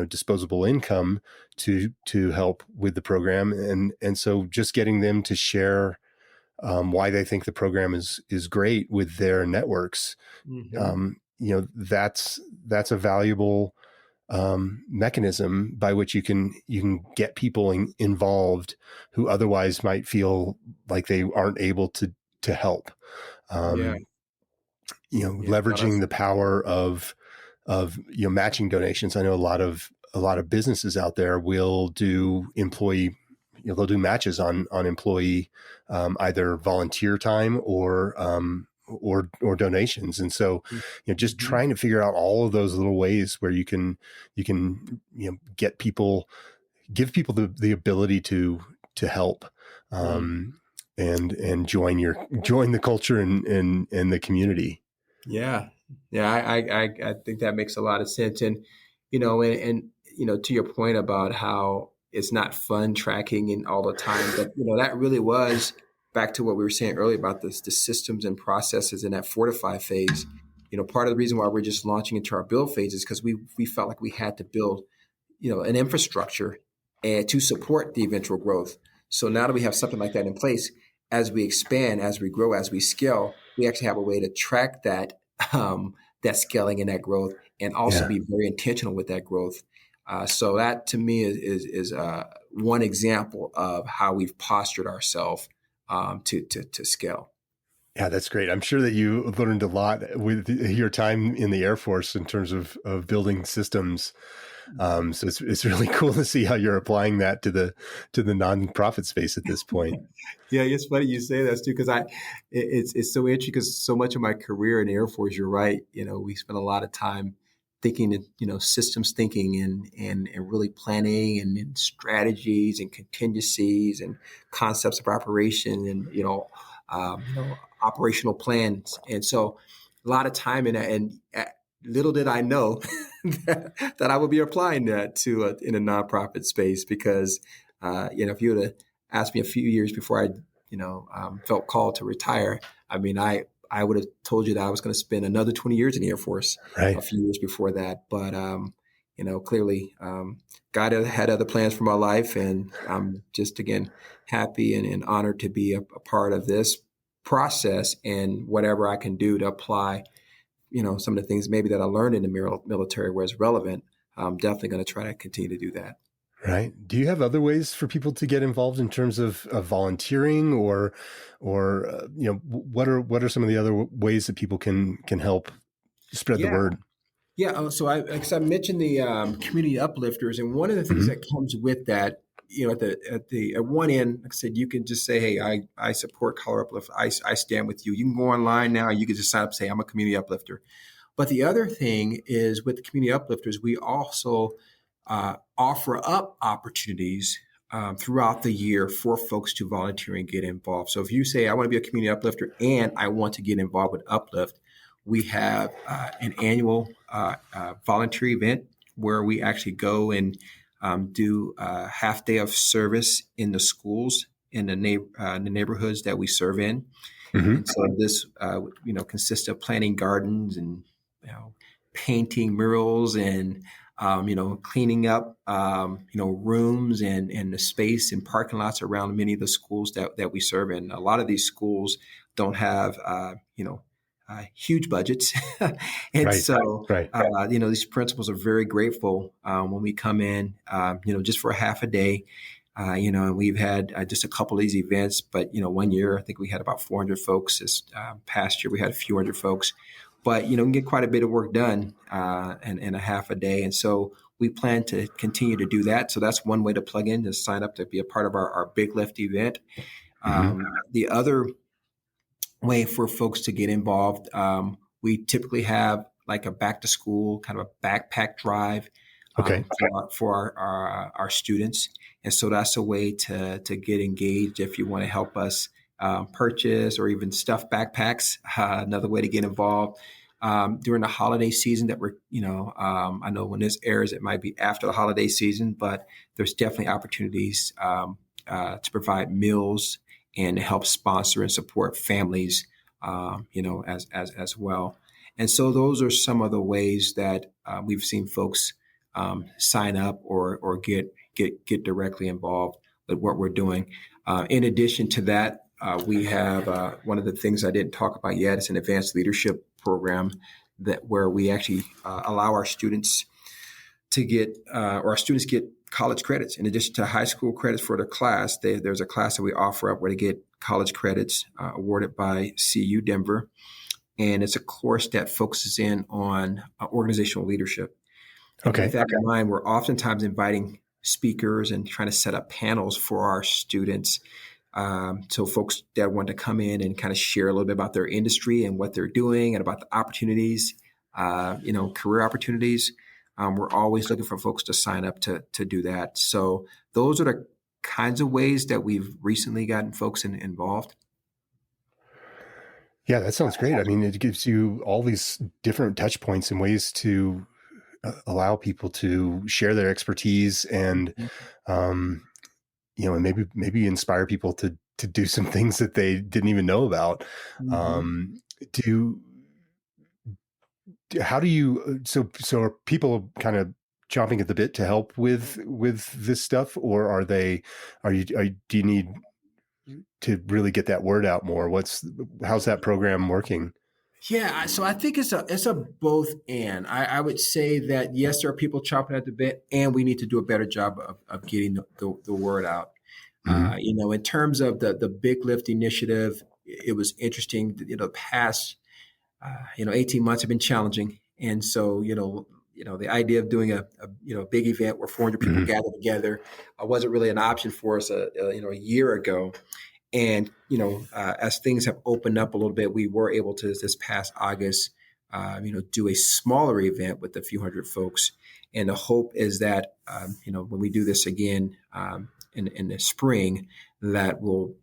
disposable income to help with the program, and so just getting them to share why they think the program is great with their networks. Mhm. That's a valuable mechanism by which you can get people involved who otherwise might feel like they aren't able to help. Yeah. Um, Yeah. No, Leveraging the power of matching donations. I know a lot of businesses out there will do employee they'll do matches on employee either volunteer time or donations. And so, just Mhm. trying to figure out all of those little ways where you can get people, give people the ability to help, Mm. and join the culture and the community. Yeah, yeah, I think that makes a lot of sense, and to your point about how it's not fun tracking and all the time, but that really was back to what we were saying earlier about the systems and processes in that fortify phase. Part of the reason why we're just launching into our build phase is because we felt like we had to build an infrastructure and to support the eventual growth. So now that we have something like that in place, as we expand, as we grow, as we scale, we actually have a way to track that scaling and that growth, and also Yeah. be very intentional with that growth. So that to me is one example of how we've postured ourselves to scale. Yeah, that's great. I'm sure that you learned a lot with your time in the Air Force in terms of building systems. So it's really cool to see how you're applying that to the nonprofit space at this point. Yeah, it's funny you say that too, because it's so interesting because so much of my career in the Air Force, you're right. We spent a lot of time thinking, systems thinking and really planning and strategies and contingencies and concepts of operation and operational plans. And so a lot of time in that, and little did I know that I would be applying that to in a nonprofit space because if you would have asked me a few years before I, felt called to retire, I mean, I would have told you that I was going to spend another 20 years in the Air Force a Right. few years before that. But, clearly God had other plans for my life. And I'm just, again, happy and honored to be a part of this process and whatever I can do to apply, some of the things maybe that I learned in the military where it's relevant. I'm definitely going to try to continue to do that. Right. Do you have other ways for people to get involved in terms of volunteering or what are some of the other ways that people can help spread the Yeah. word? Yeah. So because I mentioned the community uplifters, and one of the things Hmm. that comes with that, at one end, like I said, you can just say, "Hey, I support Color Uplift. I stand with you." You can go online now. You can just sign up, and say, "I'm a community uplifter." But the other thing is with the community uplifters, we also offer up opportunities throughout the year for folks to volunteer and get involved. So if you say, I want to be a community uplifter and I want to get involved with Uplift, we have an annual volunteer event where we actually go and do a half day of service in the schools in the neighborhoods that we serve in. Hmm. And so this, consists of planting gardens and, painting murals and, cleaning up, rooms and the space and parking lots around many of the schools that we serve in. A lot of these schools don't have, huge budgets. And Right. so, Right. these principals are very grateful when we come in, just for a half a day. And we've had just a couple of these events, but, one year, I think we had about 400 folks. This past year, we had a few hundred folks, but, we can get quite a bit of work done in a half a day. And so we plan to continue to do that. So that's one way to plug in, to sign up to be a part of our Big Lift event. Hmm. The other way for folks to get involved, we typically have like a back to school kind of a backpack drive Okay. for our students. And so that's a way to get engaged if you want to help us purchase or even stuff backpacks. Another way to get involved during the holiday season that we're, I know when this airs, it might be after the holiday season, but there's definitely opportunities to provide meals and to help sponsor and support families, as well. And so those are some of the ways that we've seen folks sign up or get directly involved with what we're doing. In addition to that, we have one of the things I didn't talk about yet. It's an advanced leadership program where we actually allow our students to get, or our students get college credits in addition to high school credits for their class. There's a class that we offer up where they get college credits awarded by CU Denver. And it's a course that focuses in on organizational leadership. And with Okay. that in mind, we're oftentimes inviting speakers and trying to set up panels for our students. So folks that want to come in and kind of share a little bit about their industry and what they're doing and about the opportunities, career opportunities. We're always looking for folks to sign up to do that. So those are the kinds of ways that we've recently gotten folks involved. Yeah, that sounds great. I mean, it gives you all these different touch points and ways to allow people to share their expertise and, um, and maybe inspire people to do some things that they didn't even know about. Mm-hmm. Um, do how do you so are people kind of chomping at the bit to help with this stuff, or do you need to really get that word out more? How's that program working? Yeah, so I think it's a both and. I would say that yes, there are people chopping at the bit, and we need to do a better job of getting the word out. Hmm. In terms of the Big Lift initiative, it was interesting. The past 18 months have been challenging, and so the idea of doing a big event where 400 people Hmm. gather together wasn't really an option for us a year ago. And as things have opened up a little bit, we were able to this past August, do a smaller event with a few hundred folks. And the hope is that when we do this again in the spring, that we'll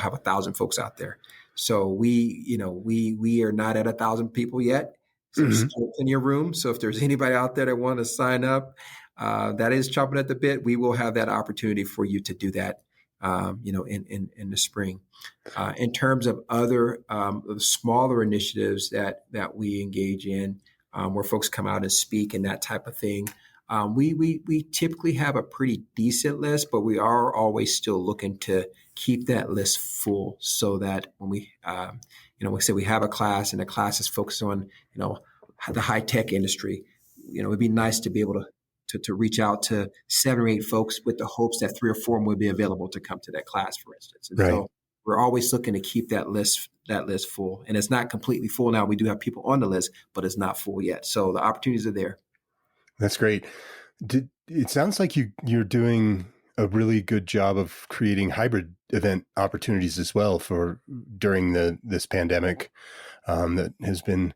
have 1,000 folks out there. So we are not at 1,000 people yet. So there's Hmm. still plenty of room. So if there's anybody out there that want to sign up, that is chopping at the bit, we will have that opportunity for you to do that in the spring. In terms of other smaller initiatives that we engage in, where folks come out and speak and that type of thing, we typically have a pretty decent list, but we are always still looking to keep that list full so that when we say we have a class and the class is focused on the high tech industry, it'd be nice to be able to reach out to 7 or 8 folks with the hopes that 3 or 4 would be available to come to that class, for instance. And Right. so we're always looking to keep that list full. And it's not completely full now. We do have people on the list, but it's not full yet. So the opportunities are there. That's great. It sounds like you're doing a really good job of creating hybrid event opportunities as well for during this pandemic that has been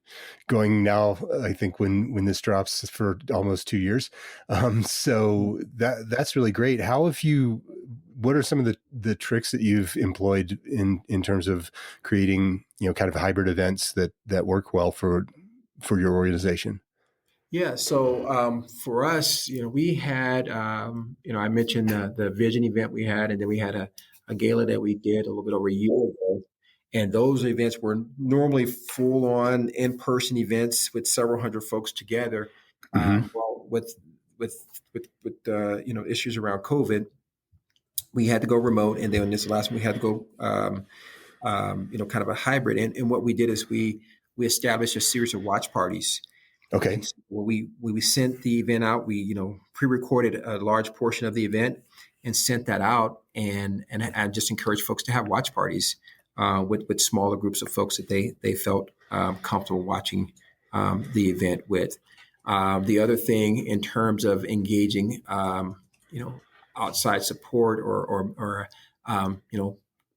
going now. I think when this drops for almost 2 years, so that's really great. What are some of the tricks that you've employed in terms of creating kind of hybrid events that work well for your organization? Yeah. So for us, we had, I mentioned the vision event we had, and then we had a gala that we did a little bit over a year ago. And those events were normally full on in-person events with several hundred folks together. Hmm. Well, with issues around COVID, we had to go remote, and then this last one we had to go kind of a hybrid. And what we did is we established a series of watch parties. Okay. And so when we sent the event out, we pre-recorded a large portion of the event and sent that out, and I just encouraged folks to have watch parties with smaller groups of folks that they felt comfortable watching the event with. The other thing in terms of engaging, outside support or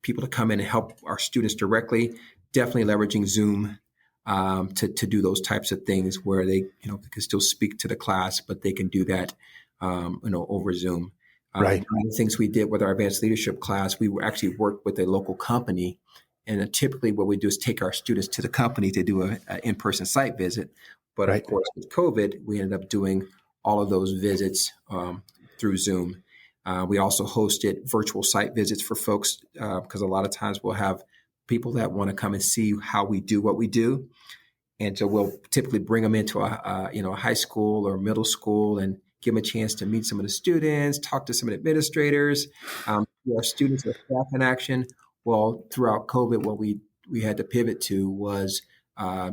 people to come in and help our students directly, definitely leveraging Zoom to do those types of things where they can still speak to the class, but they can do that over Zoom. Right. One of the things we did with our advanced leadership class, we actually worked with a local company, and typically what we do is take our students to the company to do an in-person site visit. But of Right. course, with COVID, we ended up doing all of those visits through Zoom. We also hosted virtual site visits for folks because a lot of times we'll have people that want to come and see how we do what we do. And so we'll typically bring them into a high school or middle school and give them a chance to meet some of the students, talk to some of the administrators, our students are staff in action. Well, throughout COVID, what we had to pivot to was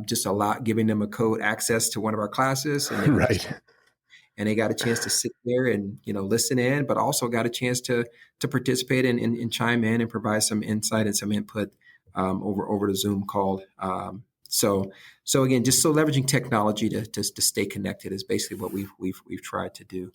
just giving them a code access to one of our classes, and Right. they got a chance to sit there and listen in, but also got a chance to participate and chime in and provide some insight and some input over the Zoom call. So again, just leveraging technology to stay connected is basically what we've tried to do.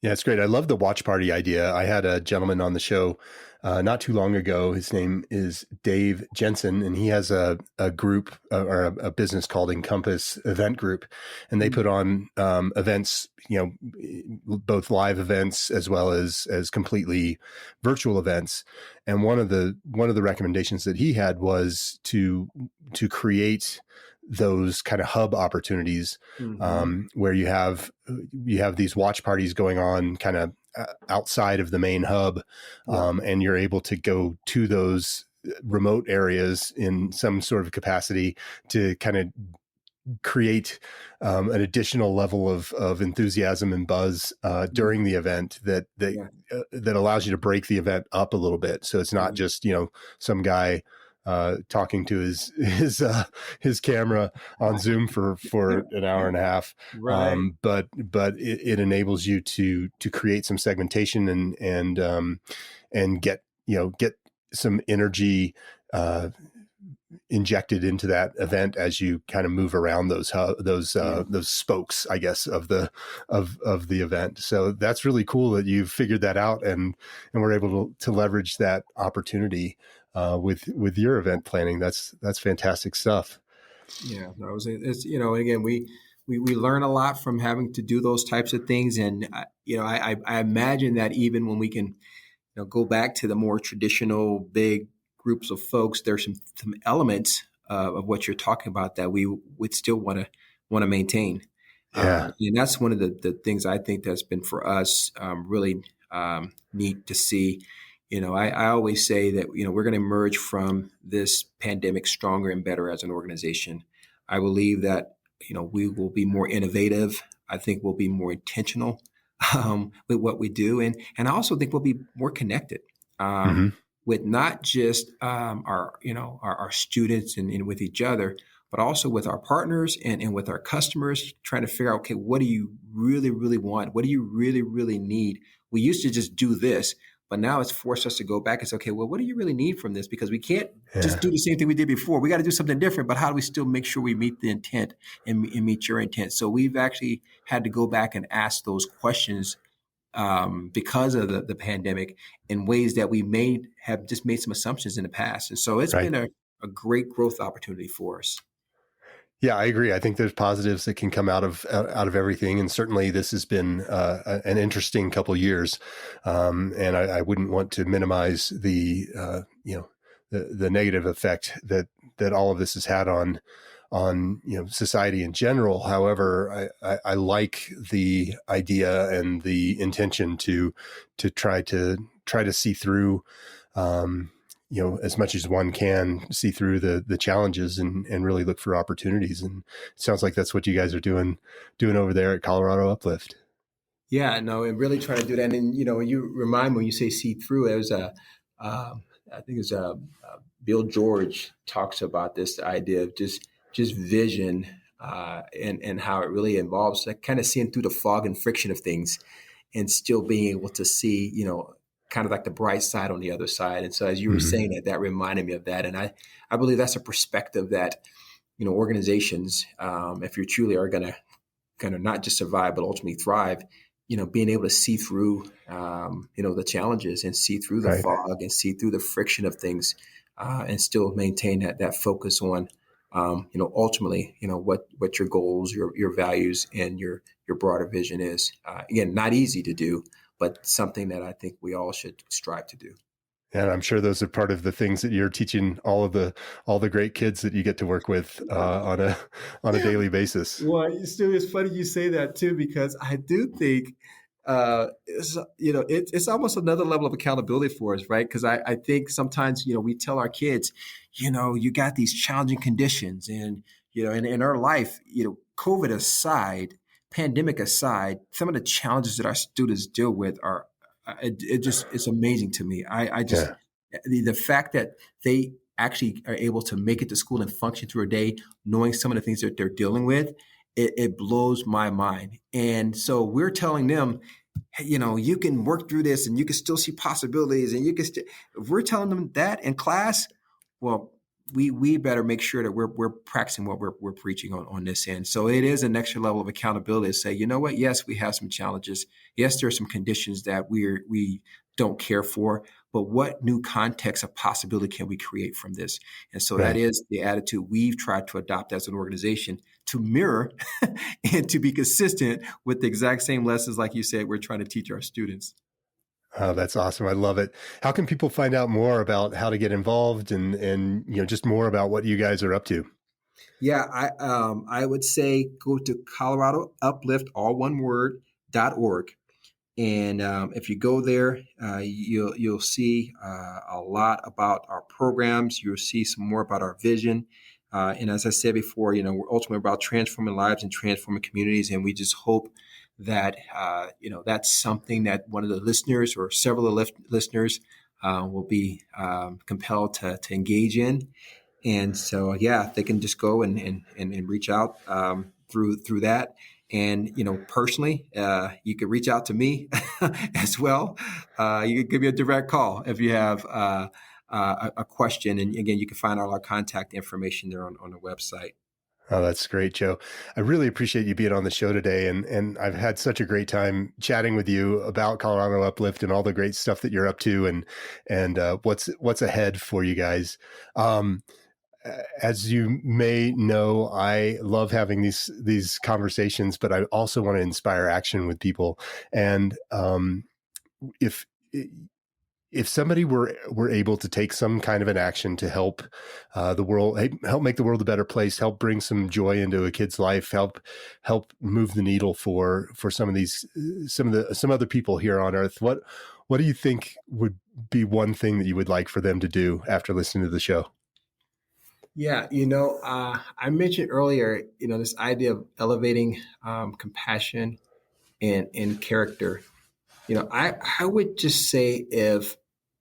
Yeah, it's great. I love the watch party idea. I had a gentleman on the show not too long ago. His name is Dave Jensen, and he has a group or a business called Encompass Event Group, and they put on events, both live events as well as completely virtual events. And one of the recommendations that he had was to create those kind of hub opportunities Mm-hmm. where you have these watch parties going on kind of outside of the main hub, Yeah. and you're able to go to those remote areas in some sort of capacity to kind of create an additional level of enthusiasm and buzz during the event Yeah. that allows you to break the event up a little bit. So it's not just some guy talking to his camera on Zoom for an hour and a half, Right. but it enables you to create some segmentation and get some energy injected into that event as you kind of move around Yeah. those spokes, I guess, of the event. So that's really cool that you've figured that out and we're able to leverage that opportunity with your event planning. That's fantastic stuff. Yeah, no, it's again we learn a lot from having to do those types of things, and I imagine that even when we can go back to the more traditional big groups of folks, there's some elements of what you're talking about that we would still want to maintain, Yeah. and that's one of the things I think that's been for us really neat to see. I always say that we're going to emerge from this pandemic stronger and better as an organization. I believe that we will be more innovative. I think we'll be more intentional with what we do, and I also think we'll be more connected Hmm. with not just our students and with each other, but also with our partners and with our customers, trying to figure out, okay, what do you really, really want? What do you really, really need? We used to just do this, but now it's forced us to go back and say, okay, well, what do you really need from this? Because we can't just Yeah. do the same thing we did before. We got to do something different, but how do we still make sure we meet the intent and meet your intent? So we've actually had to go back and ask those questions because of the pandemic in ways that we may have just made some assumptions in the past. And so it's Right. been a great growth opportunity for us. Yeah, I agree. I think there's positives that can come out of everything, and certainly this has been an interesting couple of years. And I wouldn't want to minimize the negative effect that all of this has had on society in general. However, I like the idea and the intention to try to see through. As much as one can see through the challenges and really look for opportunities. And it sounds like that's what you guys are doing over there at Colorado Uplift. Yeah, no, and really trying to do that. And you remind me when you say see through. It was I think it's Bill George talks about this idea of just vision and how it really involves like kind of seeing through the fog and friction of things, and still being able to see kind of like the bright side on the other side. And so as you were Mm-hmm. saying that reminded me of that, and I believe that's a perspective that organizations, if you truly are going to kind of not just survive but ultimately thrive, being able to see through the challenges and see through the Right. fog and see through the friction of things, and still maintain that focus on ultimately what your goals, your values, and your broader vision is. Again, not easy to do, but something that I think we all should strive to do. And I'm sure those are part of the things that you're teaching all the great kids that you get to work with on a daily basis. Well, it's funny you say that too, because I do think it's almost another level of accountability for us, right? Because I think sometimes we tell our kids, you got these challenging conditions, and in our life, COVID aside, pandemic aside, some of the challenges that our students deal with are it's amazing to me. I just Yeah. the fact that they actually are able to make it to school and function through a day knowing some of the things that they're dealing with, it blows my mind. And so we're telling them, hey, you can work through this and you can still see possibilities and you can if we're telling them that in class, well, we better make sure that we're practicing what we're preaching on this end. So it is an extra level of accountability to say, you know what? Yes, we have some challenges. Yes, there are some conditions that we don't care for, but what new context of possibility can we create from this? And so that Right. is the attitude we've tried to adopt as an organization to mirror and to be consistent with the exact same lessons, like you said, we're trying to teach our students. Oh, that's awesome. I love it. How can people find out more about how to get involved and just more about what you guys are up to? Yeah, I would say go to Colorado Uplift, all one word, .org. And if you go there, you'll see a lot about our programs. You'll see some more about our vision. And as I said before, we're ultimately about transforming lives and transforming communities. And we just hope that that's something that one of the listeners or several of the listeners will be compelled to engage in. And so, yeah, they can just go and reach out through that. And, personally, you could reach out to me as well. You could give me a direct call if you have a question. And again, you can find all our contact information there on the website. Oh, that's great, Joe. I really appreciate you being on the show today. And I've had such a great time chatting with you about Colorado Uplift and all the great stuff that you're up to and what's ahead for you guys. As you may know, I love having these conversations, but I also want to inspire action with people. And if somebody were able to take some kind of an action to help the world, help make the world a better place, help bring some joy into a kid's life, help move the needle for some other people here on Earth, what do you think would be one thing that you would like for them to do after listening to the show? Yeah, I mentioned earlier, this idea of elevating compassion and character. I would just say if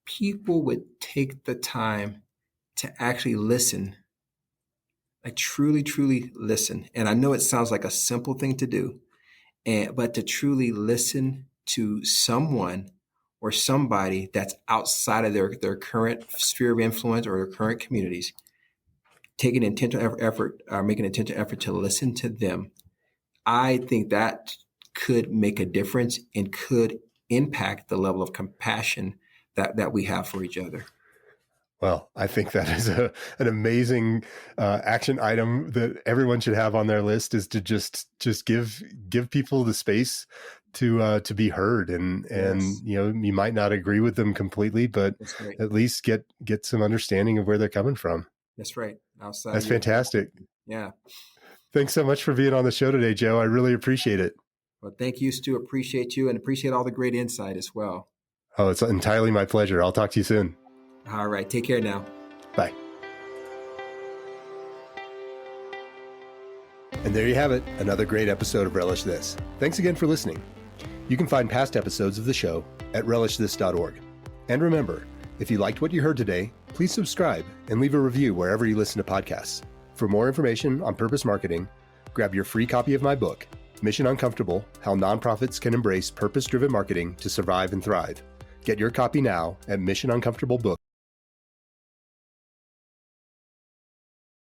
people would take the time to actually listen, like truly, truly listen. And I know it sounds like a simple thing to do, but to truly listen to someone or somebody that's outside of their current sphere of influence or their current communities, take an intentional effort, make an intentional effort to listen to them. I think that could make a difference and could impact the level of compassion that we have for each other. Well, I think that is an amazing action item that everyone should have on their list, is to just give people the space to be heard. And Yes, you might not agree with them completely, but that's right. at least get some understanding of where they're coming from. That's right. Outside That's of your, fantastic. yeah. Thanks so much for being on the show today, Joe. I really appreciate it. Well, thank you, Stu. Appreciate you and appreciate all the great insight as well. Oh, it's entirely my pleasure. I'll talk to you soon. All right. Take care now. Bye. And there you have it, another great episode of Relish This. Thanks again for listening. You can find past episodes of the show at relishthis.org. And remember, if you liked what you heard today, please subscribe and leave a review wherever you listen to podcasts. For more information on purpose marketing, grab your free copy of my book, Mission Uncomfortable: How Nonprofits Can Embrace Purpose-Driven Marketing to Survive and Thrive. Get your copy now at missionuncomfortablebook.com.